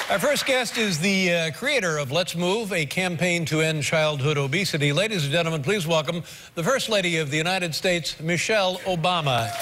Our first guest is the creator of Let's Move, a campaign to end childhood obesity. Ladies and gentlemen, please welcome the First Lady of the United States, Michelle Obama.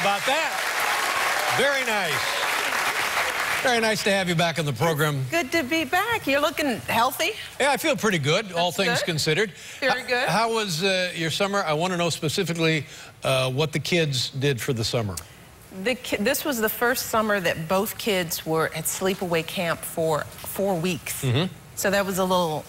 About that. Very nice. Very nice to have you back on the program. Good to be back. You're looking healthy. Yeah, I feel pretty good, all things considered. Very good. How was your summer? I want to know specifically what the kids did for the summer. This was the first summer that both kids were at sleepaway camp for 4 weeks. So that was a little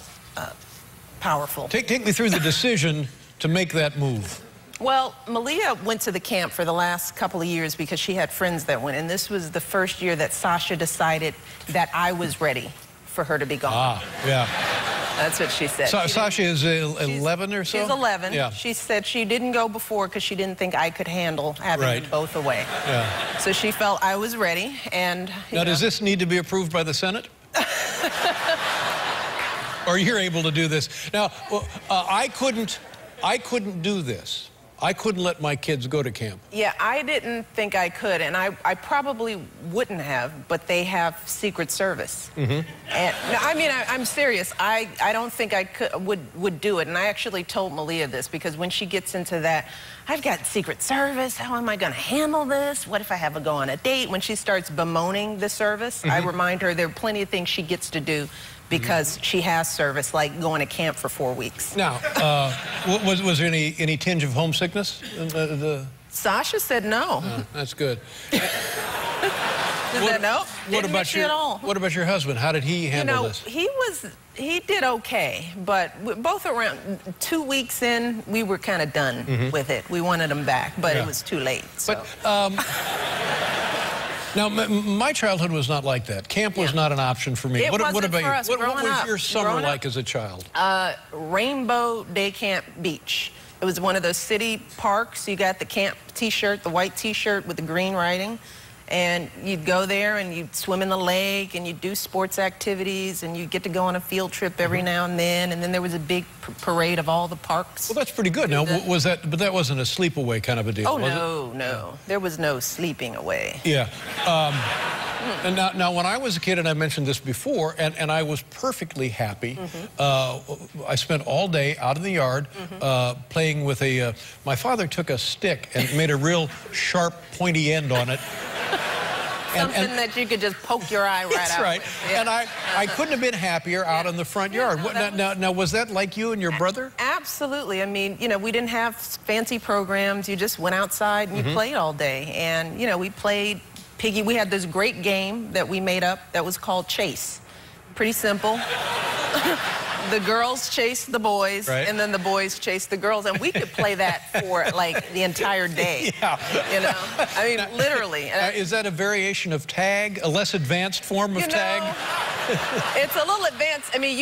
powerful. Take me through the decision to make that move. Well, Malia went to the camp for the last couple of years because she had friends that went, and this was the first year that Sasha decided that I was ready for her to be gone. Ah, yeah. That's what she said. Sasha is 11 or so? She's 11. Yeah. She said she didn't go before because she didn't think I could handle having them both away. Yeah. So she felt I was ready, and now, does this need to be approved by the Senate? Or you're able to do this? Now, I couldn't do this. I couldn't let my kids go to camp. Yeah, I didn't think I could, and I probably wouldn't have, but they have Secret Service. And no, I mean, I'm serious. I don't think I would do it, and I actually told Malia this because when she gets into that, I've got Secret Service, how am I going to handle this? What if I have to go on a date? When she starts bemoaning the service, I remind her there are plenty of things she gets to do because she has service, like going to camp for 4 weeks. Now, was there any tinge of homesickness? Sasha said no. That's good. No? What about your husband? How did he handle this? He did okay, but both around 2 weeks in, we were kind of done with it. We wanted him back, but it was too late. So. But, now, my childhood was not like that. Camp was not an option for me. What about you? What was your summer like as a child? Rainbow Day Camp Beach. It was one of those city parks. You got the camp T-shirt, the white T-shirt with the green writing. And you'd go there and you'd swim in the lake and you'd do sports activities and you'd get to go on a field trip every now and then there was a big parade of all the parks. Well, that's pretty good. Now, but that wasn't a sleepaway kind of a deal, was it? Oh, No. There was no sleeping away. Yeah. And now, when I was a kid, and I mentioned this before, and I was perfectly happy, I spent all day out in the yard playing with my father took a stick and made a real sharp, pointy end on it. Something that you could just poke your eye right out. That's right. Yeah. And I couldn't have been happier out in the front yard. Now, was that like you and your brother? Absolutely. I mean, we didn't have fancy programs. You just went outside and you played all day. And, we played piggy. We had this great game that we made up that was called Chase. Pretty simple. The girls chased the boys, and then the boys chased the girls, and we could play that for like the entire day. Yeah. I mean, literally. Is that a variation of tag, a less advanced form of tag? It's a little advanced. I mean,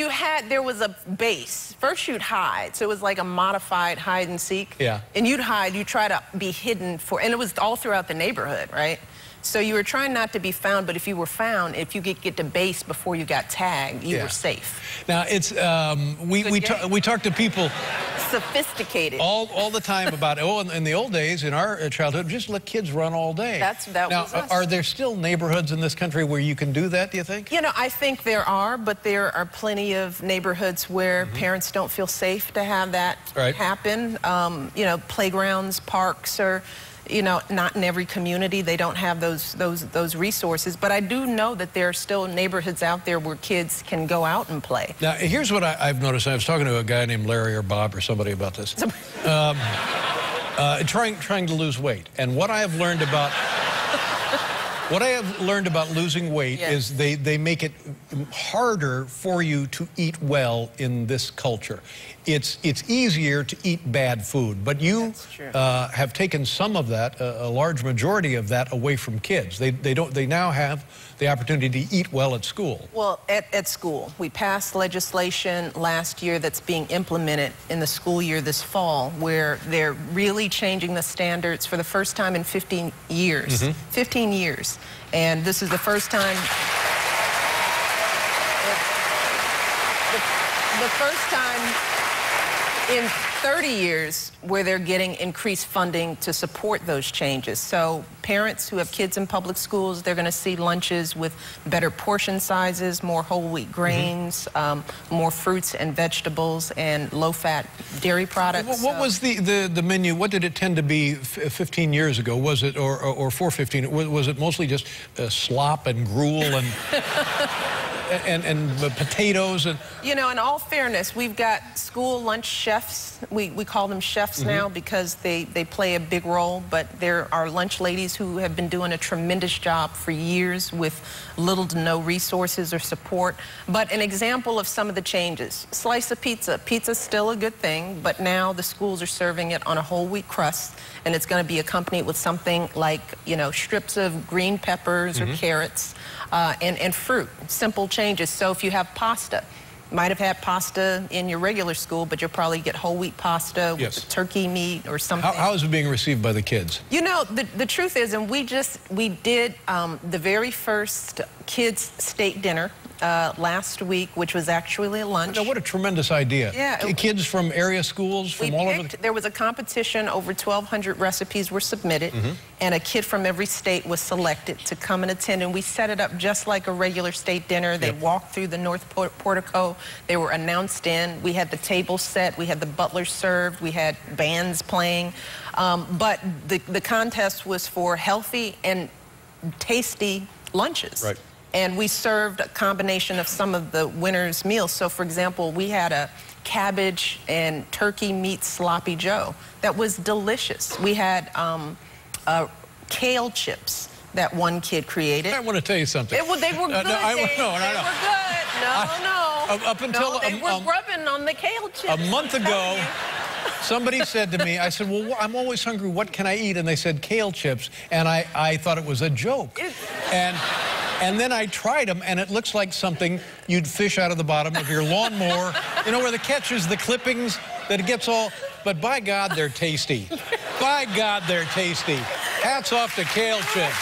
there was a base. First you'd hide, so it was like a modified hide and seek. Yeah. And you'd hide, you try to be hidden and it was all throughout the neighborhood, right? So you were trying not to be found, but if you were found, if you could get to base before you got tagged, you were safe. Now, it's, we talk to people sophisticated all the time about, in the old days, in our childhood, just let kids run all day. That was us. Are there still neighborhoods in this country where you can do that, do you think? I think there are, but there are plenty of neighborhoods where parents don't feel safe to have that happen. Playgrounds, parks are... not in every community. They don't have those resources. But I do know that there are still neighborhoods out there where kids can go out and play. Now, here's what I've noticed. I was talking to a guy named Larry or Bob or somebody about this. trying to lose weight. And what I have learned about... What I have learned about losing weight is they make it harder for you to eat well in this culture. It's easier to eat bad food, but you have taken some of that, a large majority of that, away from kids. They now have the opportunity to eat well at school. Well, at school, we passed legislation last year that's being implemented in the school year this fall, where they're really changing the standards for the first time in 15 years. 15 years. And this is the first time, the first time in 30 years where they're getting increased funding to support those changes. So parents who have kids in public schools, they're going to see lunches with better portion sizes, more whole wheat grains, more fruits and vegetables, and low-fat dairy products. What was the menu? What did it tend to be 15 years ago? Was it, or 415? Was it mostly just slop and gruel and... and potatoes and... You know, in all fairness, we've got school lunch chefs. We call them chefs now because they play a big role, but there are lunch ladies who have been doing a tremendous job for years with little to no resources or support. But an example of some of the changes: slice of pizza. Pizza's still a good thing, but now the schools are serving it on a whole wheat crust, and it's going to be accompanied with something like, you know, strips of green peppers or carrots and fruit. Simple changes. So if you have pasta, you might have had pasta in your regular school, but you'll probably get whole wheat pasta with turkey meat or something. How is it being received by the kids? You know, the truth is, and we did the very first kids' state dinner last week, which was actually a lunch. Now, what a tremendous idea. Yeah. Kids from area schools, from all over the... There was a competition, over 1,200 recipes were submitted, and a kid from every state was selected to come and attend, and we set it up just like a regular state dinner. They walked through the north portico, they were announced in, we had the table set, we had the butlers served, we had bands playing, but the contest was for healthy and tasty lunches. Right. And we served a combination of some of the winners' meals. So, for example, we had a cabbage and turkey meat sloppy joe that was delicious. We had kale chips that one kid created. I want to tell you something. They were good. They were good. Up until they were grubbing on the kale chips. A month ago, somebody said to me, I said, well, I'm always hungry. What can I eat? And they said kale chips, and I thought it was a joke. And then I tried them, and it looks like something you'd fish out of the bottom of your lawnmower. You know, where the catch is the clippings, that it gets all... But by God, they're tasty. By God, they're tasty. Hats off to kale chips.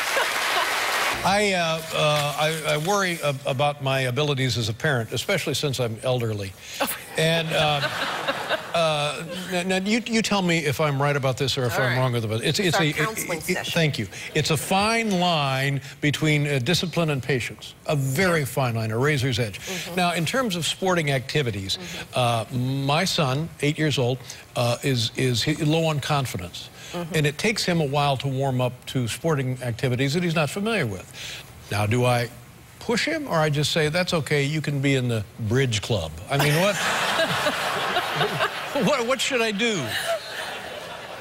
I worry about my abilities as a parent, especially since I'm elderly. And now you tell me if I'm right about this or if I'm wrong about it. It's a counseling session. Thank you. It's a fine line between discipline and patience. A very fine line, a razor's edge. Now, in terms of sporting activities, my son, 8 years old, is low on confidence. And it takes him a while to warm up to sporting activities that he's not familiar with. Now, do I push him, or I just say, that's okay, you can be in the bridge club? I mean, what should I do?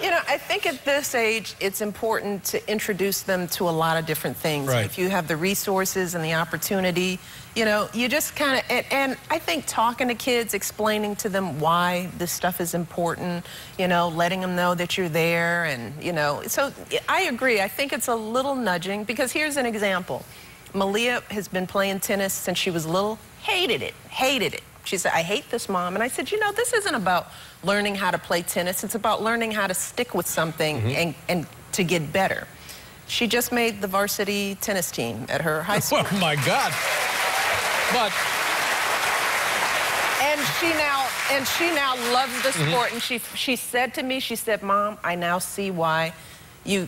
You know, I think at this age, it's important to introduce them to a lot of different things. Right. If you have the resources and the opportunity, you know, you just kind of, and I think talking to kids, explaining to them why this stuff is important, you know, letting them know that you're there, and, you know, so I agree. I think it's a little nudging, because here's an example. Malia has been playing tennis since she was little, hated it. She said, I hate this, Mom. And I said, you know, this isn't about learning how to play tennis. It's about learning how to stick with something and to get better. She just made the varsity tennis team at her high school. Oh, my God. But... And she now loves the sport. And she said to me, she said, Mom, I now see why you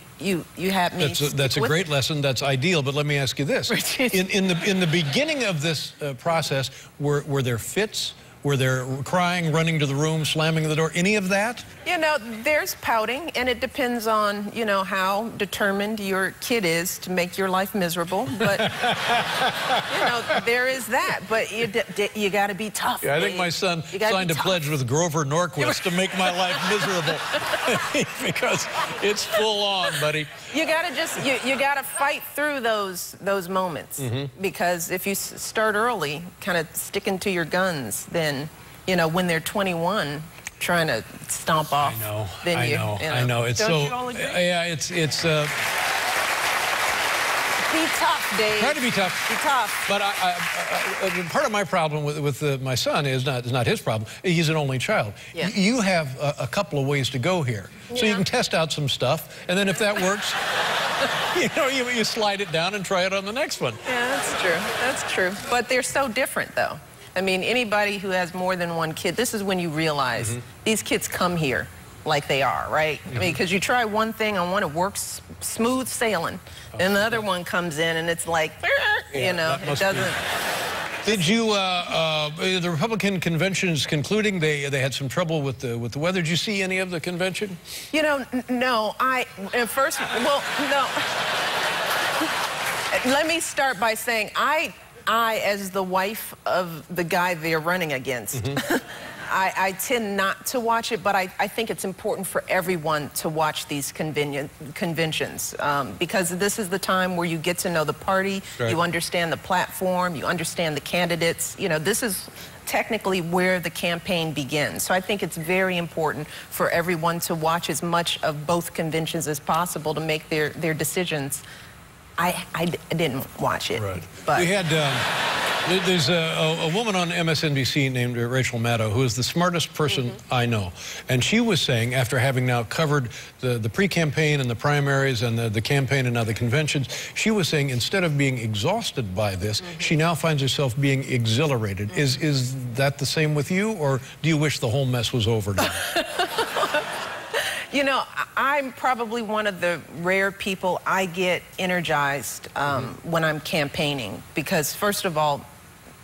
had me. That's a great lesson. That's ideal. But let me ask you this: in the beginning of this process, were there fits? Were there crying, running to the room, slamming the door? Any of that? You know, there's pouting, and it depends on, you know, how determined your kid is to make your life miserable. But, you know, there is that. But you got to be tough. Yeah, I think my son signed a pledge with Grover Norquist to make my life miserable because it's full on, buddy. You got to just, you got to fight through those moments. Because if you start early, kind of sticking to your guns, then, you know, when they're 21, trying to stomp off. I know. It's Don't so. you all agree? Yeah, it's. Be tough, Dave. Try to be tough. Be tough. But part of my problem with my son is not his problem. He's an only child. Yeah. You have a couple of ways to go here, so you can test out some stuff, and then if that works, you know, you slide it down and try it on the next one. Yeah, that's true. That's true. But they're so different, though. I mean, anybody who has more than one kid, this is when you realize these kids come here like they are, right? I mean, because you try one thing on one, it works smooth sailing, and the other one comes in and it's like, you know, it doesn't. Did you, the Republican convention is concluding, they had some trouble with the weather. Did you see any of the convention? You know, no, first, well, no. Let me start by saying, I, as the wife of the guy they're running against, I tend not to watch it, but I think it's important for everyone to watch these conventions because this is the time where you get to know the party, you understand the platform, you understand the candidates. You know, this is technically where the campaign begins. So I think it's very important for everyone to watch as much of both conventions as possible to make their decisions. I didn't watch it. Right. But we had, there's a woman on MSNBC named Rachel Maddow who is the smartest person I know. And she was saying, after having now covered the pre-campaign and the primaries and the campaign and now the conventions, she was saying instead of being exhausted by this, she now finds herself being exhilarated. Is that the same with you, or do you wish the whole mess was over now? You know, I'm probably one of the rare people I get energized when I'm campaigning because, first of all,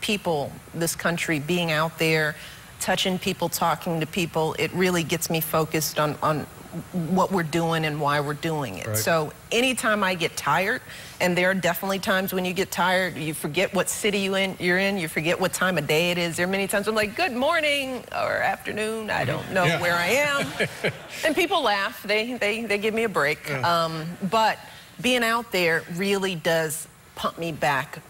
people, this country, being out there, touching people, talking to people, it really gets me focused on what we're doing and why we're doing it. Right. So anytime I get tired, and there are definitely times when you get tired, you forget what city you're in, you forget what time of day it is. There are many times I'm like, good morning or afternoon, I don't know where I am. And people laugh, they give me a break. But being out there really does pump me back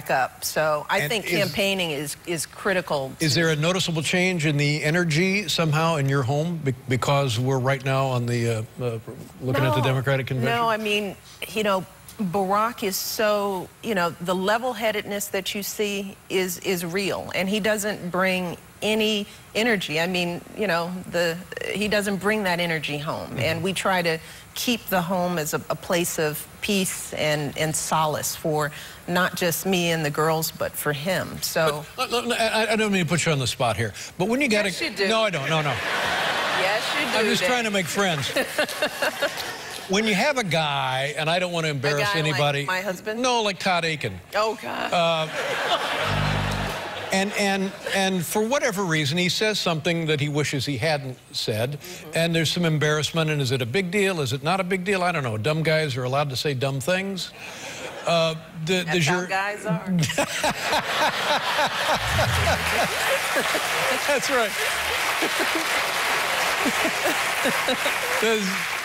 up. So I think campaigning is critical. Is there a noticeable change in the energy somehow in your home because we're right now on the looking at the Democratic convention? No, I mean, you know, Barack is so, you know, the level-headedness that you see is real, and he doesn't bring any energy. I mean, you know, he doesn't bring that energy home, and we try to keep the home as a place of peace and solace for not just me and the girls, but for him. So I don't mean to put you on the spot here, but when you got to... Yes, you do. No, I don't. No. Yes, you do. I'm just trying to make friends. When you have a guy, and I don't want to embarrass anybody. Like my husband? No, like Todd Aiken. Oh, God. And for whatever reason, he says something that he wishes he hadn't said, and there's some embarrassment, and is it a big deal? Is it not a big deal? I don't know. Dumb guys are allowed to say dumb things. Dumb guys are. That's right.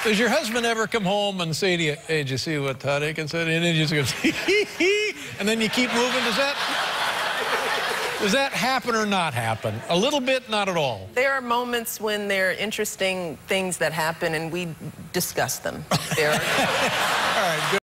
Does your husband ever come home and say to you, hey, did you see what Todd Aiken said? And then he just goes, hee, and then you keep moving? Does that happen or not happen? A little bit, not at all. There are moments when there are interesting things that happen, and we discuss them. All right, good.